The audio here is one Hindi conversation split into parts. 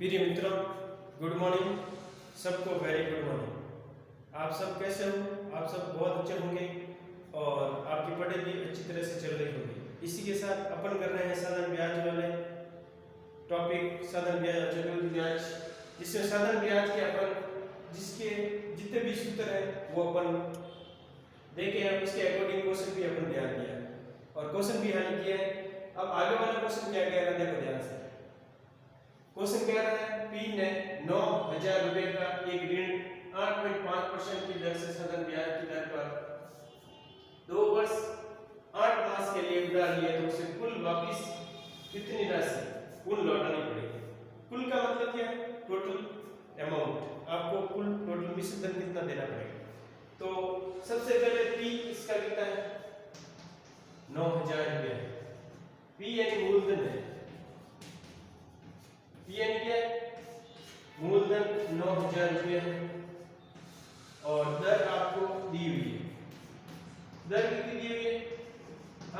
प्रिय मित्रों, गुड मॉर्निंग। सबको वेरी गुड मॉर्निंग। आप सब कैसे हो? आप सब बहुत अच्छे होंगे और आपकी पढ़ाई भी अच्छी तरह से चल रही होगी। इसी के साथ अपन कर रहे हैं साधारण ब्याज वाले टॉपिक, साधारण ब्याज और चक्रवृद्धि ब्याज, जिसमें साधारण ब्याज के अपन जिसके जितने भी सूत्र हैं वो अपन देखे हैं, उसके अकॉर्डिंग क्वेश्चन भी अपन ध्यान दिया और क्वेश्चन भी हल किया है। अब आगे वाला क्वेश्चन क्या कह रहा है, देखो ध्यान से। क्वेश्चन कह रहा है पी ने 9,000 रुपए का एक ऋण 8.5% की दर से साधारण ब्याज की दर पर 2 वर्ष 8 मास के लिए उधार लिया तो उसे कुल वापस कितनी राशि कुल लौटानी पड़ेगी। कुल का मतलब क्या है? Total amount. आपको कुल टोटल मिश्र धन कितना देना पड़ेगा। तो सबसे पहले पी इसका कितना है? 9,000 रुपए। पी यानी मूलधन है। पी यानी क्या है? मूलधन 9,000 रुपये है और दर आपको दी हुई है। दर कितनी दी हुई है?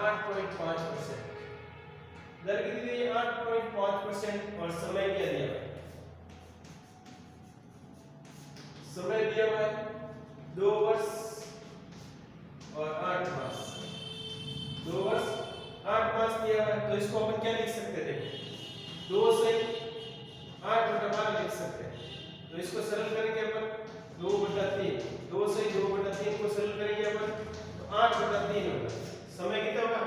8.5%। दर कितनी दी है? 8.5% और समय क्या दिया हुआ है? समय दिया हुआ है 2 वर्ष और 8 मास। 2 वर्ष 8 मास दिया हुआ है, तो इसको अपन क्या लिख सकते थे? 2 से 8/12 लिख सकते हैं। तो इसको सरल करेंगे अपन 2/3। 2 से 2/3 को सरल करेंगे अपन तो 8/3 होगा। समय कितना होगा?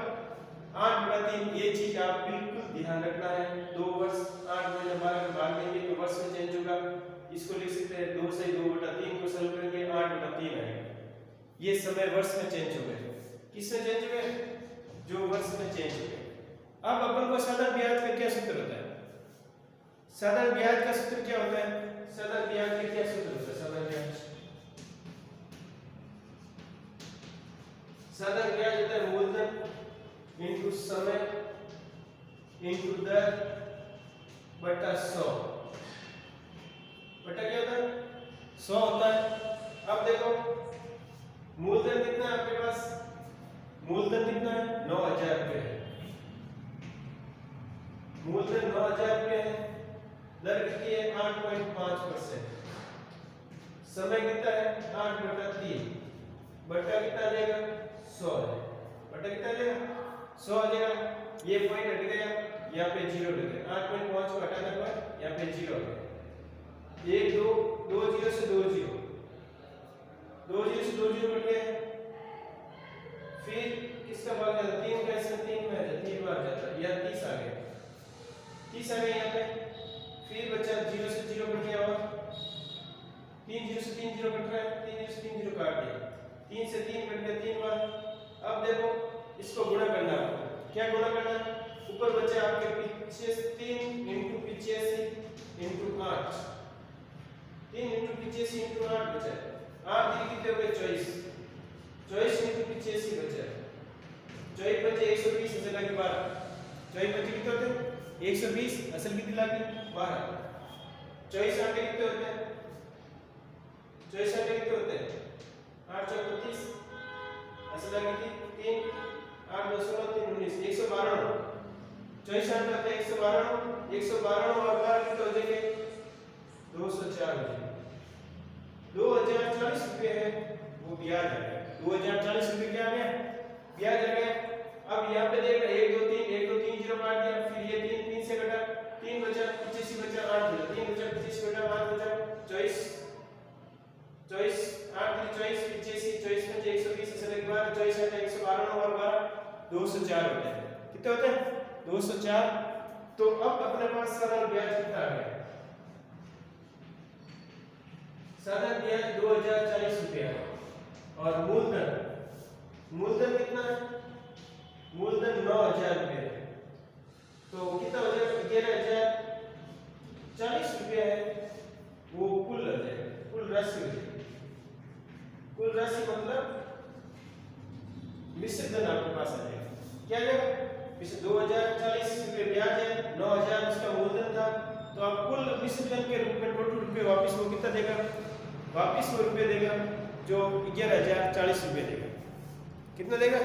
8/3। ये चीज आप बिल्कुल ध्यान रखना है। 2 वर्ष 8/12 में भाग देंगे तो वर्ष में चेंज होगा। इसको लिख सकते हैं 2 से 2/3 को सरल करेंगे 8/3 आएगा। ये समय वर्ष में चेंज हो गए। किसमें चेंज हो गए? जो वर्ष में चेंज हो गए। अब अपन को साधारण ब्याज का क्या सूत्र होता है? साधारण ब्याज का सूत्र क्या होता है? साधारण ब्याज का क्या सूत्र होता है? साधारण ब्याज होता है मूलधन इनटू समय इनटू दर बटा 100 बटा क्या होता है? 100 होता है। अब देखो मूलधन कितना है आपके पास? मूलधन कितना है? 9,000 रुपये है। मूलधन 9,000 रुपये है। दर कितनी है? 8.5%। समय कितना है? 8/3 बटा कितना आ जाएगा? 100 है। बटा कितना आ जाएगा? 100 आ जाएगा। ये पॉइंट हट गया, यहाँ पे 0 लग गया। 8.5 को हटाने पर यहाँ पे 0 आ गया। 1 2 2 0 से 2 0 2 0 से 2 0 कट गया। फिर इसका भाग जाता 3 कैसे 3 में आ जाता 3 बार जाता है, या 30 आ गया। 30 आ गया यहाँ पे। फिर बचा 0 से 0 कट गया और 3 0 से 3 0 कट रहा है। 3 0 से 3 0 काट दिया। 3 से 3 कट गया 3 बार। अब देखो इसको गुणा करना है। क्या गुणा करना है? ऊपर बचा आपके 3 into 85 into 8। 3 into 85 into 8 बचा। 8 3 कितने हो गए? 24। 24 into 85 बचा। 24 बचे 120 असल लगी 12। 24 बचे कितने होते हैं? 120 असल कितनी लगी? 12। 24 आटे कितने होते हैं? 24 आटे कितने होते हैं? 8 4 32 असल लगी थी 3 8 2 16 3 19 112। 24 आटे होते हैं 112। 112 और 12 कितने हो जाएंगे? 204 हो जाएंगे। 2040 रुपए है वो ब्याज आ गया। 2040 रुपए क्या आ गया? ब्याज आ गया। अब यहाँ पे देख रहे 1 2 3 1 2 3 0 काट दिया। फिर ये 3 3 से कटा 3 बचा 85 बचा 8 बचा 3 बचा 25 बचा 5 बचा 24 24 8 3 24 85 24 में 120 से लग 12 24 है 112 और 12 204 होते हैं। कितने होते हैं? 204। तो अब अपने पास साधारण ब्याज कितना आ गया? साधारण ब्याज 2040 रुपया और मूलधन कितना है? मूलधन 9,000 रुपये है। तो कितना हो जाएगा? 11,040 रुपये है वो कुल आ जाएगा। कुल राशि हो जाएगी। कुल राशि मतलब मिश्रित धन आपके पास आ जाएगा। क्या आ जाएगा? 2040 रुपये ब्याज है, 9,000 उसका मूलधन था, तो आप कुल मिश्रित धन के रूप में टोटल रुपये वापस वो कितना देगा? वापस वो रुपये देगा जो 11,040 रुपये देगा। कितना देगा?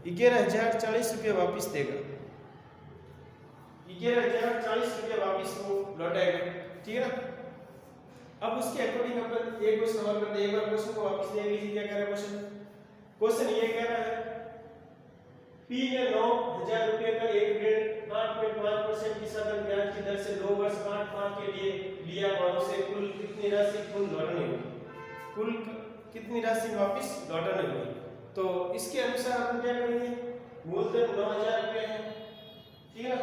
11,040 रुपये वापस देगा। 11,040 रुपये वापस वो लौटाएगा, ठीक है ना। अब उसके अकॉर्डिंग अपन एक क्वेश्चन और करते हैं। एक बार क्वेश्चन को वापस देख लीजिए क्या कह रहा है क्वेश्चन ये कह रहा है P ने 9,000 रुपए का एक ऋण 8.5% की साधन ब्याज की दर से 2 वर्ष 8 के लिए लिया और उसे कुल कितनी राशि लौटानी होगी, कुल कितनी राशि वापस लौटानी होगी। तो इसके अनुसार अपन क्या करेंगे, मूलधन 9,000 रुपए है, ठीक है ना।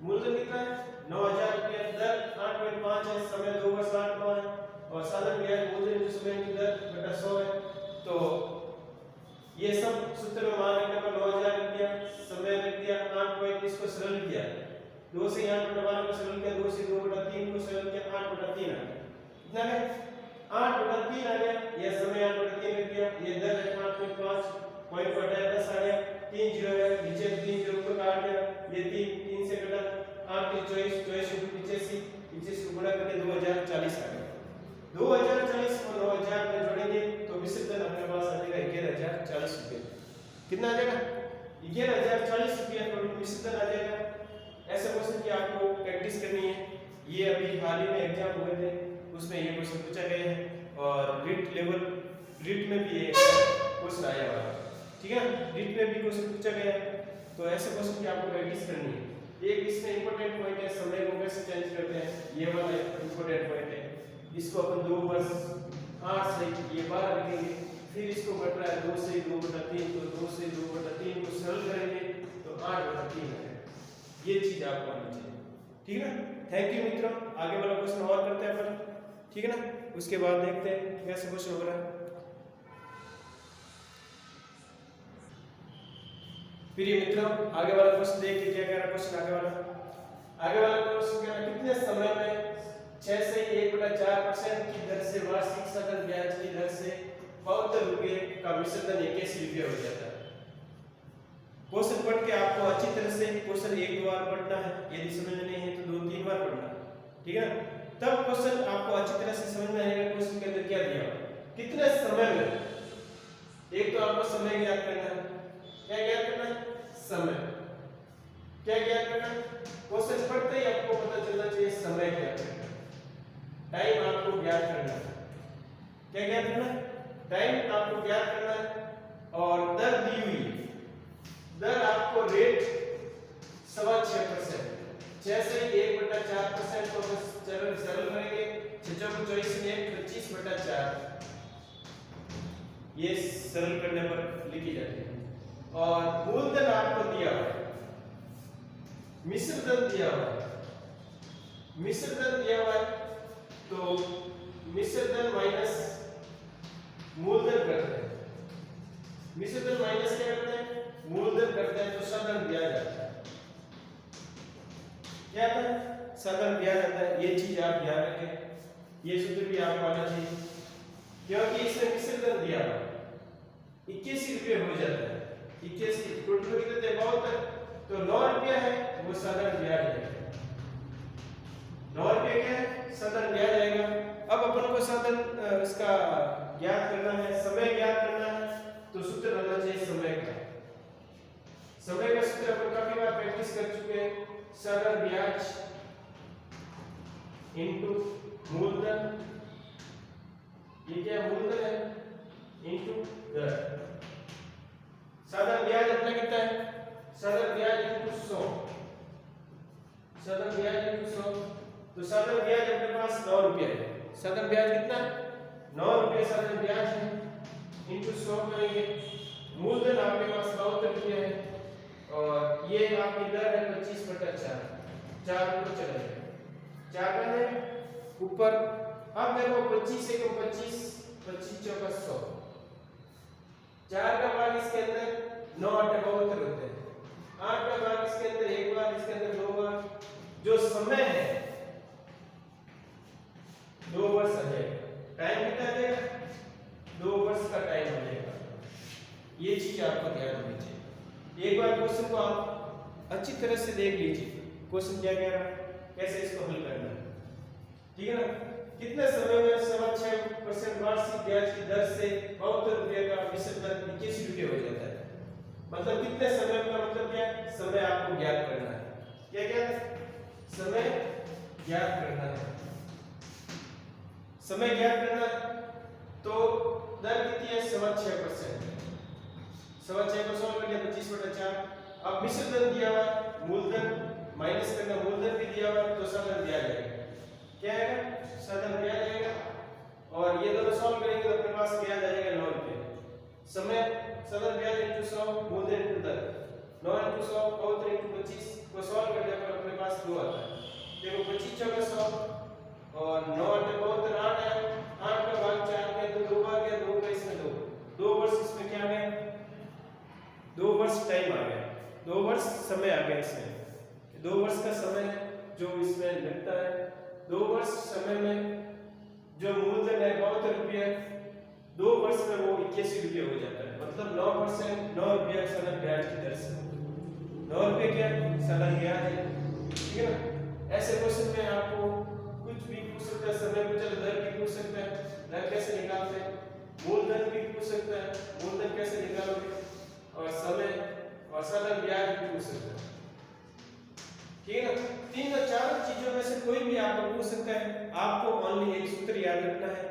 मूलधन कितना है 9,000 रुपए, दर 8.5 है, समय 2 वर्ष 8 माह है और साधन ब्याज मूलधन जो समय की दर बटा 100 है। तो ये सब सूत्र में मान रखने पर 9,000 रुपया, समय रख दिया 8.20 को सरल किया, 2 से 8 बटा 12 को सरल किया, 2 से 2 बटा 3 को सरल किया, 8 बटा 3 आ गया। कितना है 8 बटा 3 आ गया। ये समय 8 बटा 3 रख दिया, ये दर है 8.5, पॉइंट बटा 10 आ गया, 3 जीरो है, नीचे 3 जीरो को काट दिया, ये 3 से कटा 8 के 24, 84 को गुणा करके 2040 आ गया। 2040 को 9,000 में जोड़ेंगे तो विसर्जन अपने पास आ जाएगा 11,040 रुपए। कितना आ जाएगा 11,040 रुपया टोटल विसर्जन आ जाएगा। ऐसे क्वेश्चन की आपको प्रैक्टिस करनी है। ये अभी हाल ही में एग्जाम हुए थे, उसमें ये क्वेश्चन पूछा गया है और रीट में भी ये क्वेश्चन आया हुआ है, ठीक है। रीट में भी क्वेश्चन पूछा गया है, तो ऐसे क्वेश्चन की आपको प्रैक्टिस करनी है। एक इसमें इंपॉर्टेंट पॉइंट है, समय को कैसे चेंज करते हैं, ये वाला इंपॉर्टेंट पॉइंट है। इसको अपन 2 वर्ष 8 से ये 12 लिखेंगे, फिर इसको बढ़ रहा है 2 से 2 बटा 3, तो 2 से 2 बटा 3 को सरल करेंगे तो 8 बटा 3 है। ये चीज आपको आनी चाहिए, ठीक है ना। थैंक यू मित्रों, आगे वाला क्वेश्चन और करते हैं अपन, ठीक है ना। उसके बाद देखते हैं कैसे क्वेश्चन हो रहा है। प्रिय मित्रों, आगे वाला क्वेश्चन देखिए क्या कह रहा है क्वेश्चन। आगे वाला क्वेश्चन कह रहा है कितने समय में 6 से 1/4% की दर से वार्षिक साधन ब्याज की दर से 72 रुपये का विसर्जन 81 रुपये हो जाता है। क्वेश्चन पढ़ के आपको अच्छी तरह से क्वेश्चन 1-2 बार पढ़ना है, यदि समझ नहीं है तो 2-3 बार पढ़ना है, ठीक है। तब क्वेश्चन आपको अच्छी तरह से समझ में आएगा क्वेश्चन के अंदर क्या दिया है, कितने समय में। एक तो आपको समय ज्ञात करना है, क्या ज्ञात करना है, समय। क्या ज्ञात करना है, क्वेश्चन पढ़ते ही आपको पता चलना चाहिए समय ज्ञात करना है, टाइम आपको ज्ञात करना है। क्या ज्ञात करना है, टाइम आपको ज्ञात करना है और दर दी हुई है। दर आपको रेट 6.5%, 6 से 1/4% को बस सरल करेंगे, 6 को 24 में 25/4 ये सरल करने पर लिखी जाती है। और मूलधन आपको दिया हुआ है, मिश्रधन दिया हुआ है, मिश्रधन दिया हुआ है तो मिश्रधन माइनस मूलधन करते हैं, मिश्रधन माइनस क्या करते हैं, मूलधन करते हैं, तो साधन ब्याज आता है। क्या आता है, साधन ब्याज आता है। ये चीज आप ध्यान रखें, ये सूत्र भी आपको आना चाहिए, क्योंकि इसमें मिश्रधन दिया हुआ 81 रुपये हो जाता है। 81 टोटल कितने बहुत, तो 9 रुपया है वो साधन ब्याज है, 9 रुपये क्या है, साधन ब्याज आएगा। अब अपन को साधन इसका ज्ञात करना है, समय ज्ञात करना है, तो सूत्र होना चाहिए समय का। समय का सूत्र अपन काफी बार प्रैक्टिस कर चुके हैं, साधन ब्याज इनटू मूलधन, ये क्या मूलधन है, इनटू दर। साधन ब्याज अपना कितना है, साधन ब्याज इनटू 100, साधन ब्याज इनटू 100, तो साधन ब्याज अपने पास 9 रुपया है। साधन ब्याज कितना है, 9 रुपये साधन ब्याज है, इनटू 100 करेंगे। मूलधन आपके पास 72 रुपये है और ये आपकी दर है 25/4, 4 ऊपर चला जाएगा, 4 का है ऊपर। अब देखो 25 से 25, 25 चौका 100, 4 का भाग इसके अंदर 9 8 72 होते हैं, 8 का भाग इसके अंदर 1 बार, इसके अंदर 2 बार, जो समय है 2 वर्ष आ जाएगा। टाइम कितना आ जाएगा, 2 वर्ष का टाइम आ जाएगा। ये चीज आपको ध्यान रखनी चाहिए। एक बार क्वेश्चन को आप अच्छी तरह से देख लीजिए, क्वेश्चन क्या कह रहा है, कैसे इसको हल करना है, ठीक है ना। कितने समय में 6.5% वार्षिक ब्याज की दर से 72 रुपये का विसर्जन 21 रुपये हो जाता है। मतलब कितने समय का मतलब क्या है, समय आपको ज्ञात करना है। क्या क्या है, समय ज्ञात करना है। समय ज्ञात करना तो दर कितनी है 6.5%। 6.5 को सॉल्व कर लिया 25/4। अब मिश्र धन दिया हुआ है, मूलधन माइनस करना, मूलधन भी दिया हुआ है तो साधन दिया जाएगा। क्या आएगा? साधन दिया जाएगा। और ये दोनों सॉल्व करेंगे तो अपने पास क्या आ जाएगा 9 रुपए। समय साधन ब्याज इनटू 100 मूलधन इनटू दर 9 इनटू 100 बहुत इनटू 25 को सॉल्व करने पर अपने पास 2 आता है। देखो 25 चौका 100 और 9 8 बहुत 8 है। 8 का भाग 4 के तो 2 बार गया, 2 का इसमें 2 वर्ष इसमें क्या आ गया? 2 वर्ष टाइम आ गया, 2 वर्ष समय आ गया इसमें। 2 वर्ष का समय जो इसमें लगता है, 2 वर्ष समय में जो मूलधन है 72 रुपये, 2 वर्ष में वो 81 रुपये हो जाता है। मतलब 9% 9 रुपया सालाना ब्याज की दर से 9 रुपये क्या सालाना ब्याज है। ठीक है ना? ऐसे क्वेश्चन में आपको कुछ भी पूछ सकता है, समय पे चल दर भी पूछ सकता है, दर कैसे निकालते हैं, मूलधन भी पूछ सकता है, मूलधन कैसे निकालोगे, और समय और सालाना ब्याज भी पूछ सकता है। ठीक है ना? 3 या 4 चीजों में से कोई भी आपको पूछ सकता है। आपको ओनली एक सूत्र याद रखना है,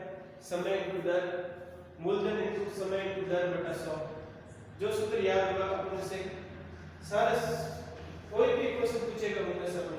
समय इनटू दर, मूलधन इनटू समय इनटू दर बटा 100। जो सूत्र याद होगा अपन से सारा कोई भी क्वेश्चन पूछेगा उनमें से अपन